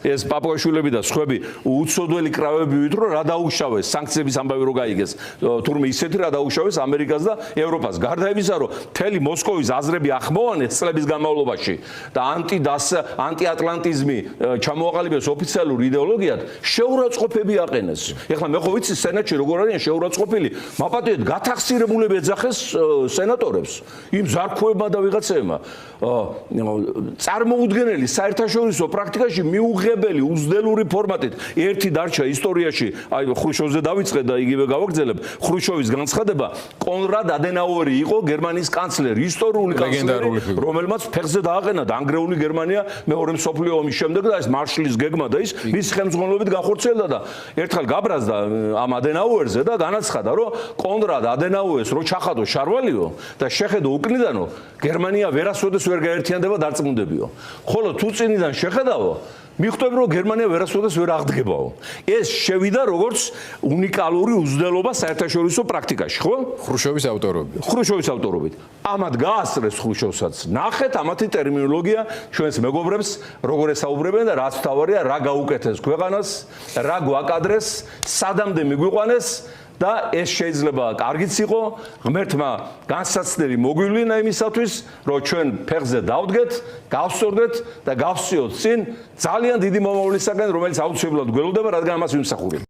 ეს პაპუაშვილები და სხვები უცოდველი კრავები ვით რომ რა დაუშავეს სანქციების ამბავი რო გაიგეს თურმე ისეთი რა დაუშავეს ამერიკას და ევროპას გარდა იმისა რომ მთელი მოსკოვის აზრები ახმოვანეს წლების განმავლობაში და ანტიატლანტიზმი ჩამოაყალიბეს ოფიციალურ იდეოლოგიად შეურაცხყოფები აყენეს ეხლა მე ხო ვიცი სენატში როგორ არიან შეურაცხყოფილი მაპატიეთ გათახსირებულები ეძახეს სენატორებს იმ ზარქუებმა და ვიღაცებმა წარმოუდგენელი საერთაშორისო პრაქტიკაში მიუღებელი უზდელური ფორმატით ერთი დარჩა ისტორიაში აი ხრუშოვზე დავიწყე და იგივე გავაგრძელებ ხრუშოვის განცხადება კონრად ადენაუერი იყო გერმანიის კანცლერი ისტორიული კანცლერი რომელმაც ფეხზე დააყენა დანგრეული გერმანია მეორე მსოფლიო ომის შემდეგ და ეს მარშლის გეგმა და ის მის ხელმძღვანელობით განხორციელდა და ერთხელ გაბრაზდა ამ ადენაუერზე და განაცხადა რომ კონრად ადენაუერს რო ჩახადო შარვალიო და შეხედო უკნიდანო გერმანია ვერასოდეს ვერ გაერთიანდება დარწმუნდებიო ხოლო თუ წინიდან შეხედავო მიხვდები რომ გერმანია ვერასოდეს ვერ აღდგებაო ეს შევიდა როგორც უნიკალური უზრდელობა საერთაშორისო პრაქტიკაში ხო ხრუშოვის ავტორობით ამათ გაასწრეს ხრუშოვსაც ნახეთ ამათი ტერმინოლოგია ჩვენს მეგობრებს როგორ ესაუბრებენ და რაც თავარია რა გაუკეთეს ქვეყანას რა გვაკადრეს სადამდე მიგვიყვანეს და ეს შეიძლება კარგიც იყო ღმერთმა განსაცდელი მოგვივლინა იმისათვის რომ ჩვენ ფეხზე დავდგეთ გავსწორდეთ და გავსწიოთ წინ ძალიან დიდი მომავლისაგან რომელიც აუცილებლად გველოდება რადგან ამას ვიმსახურებ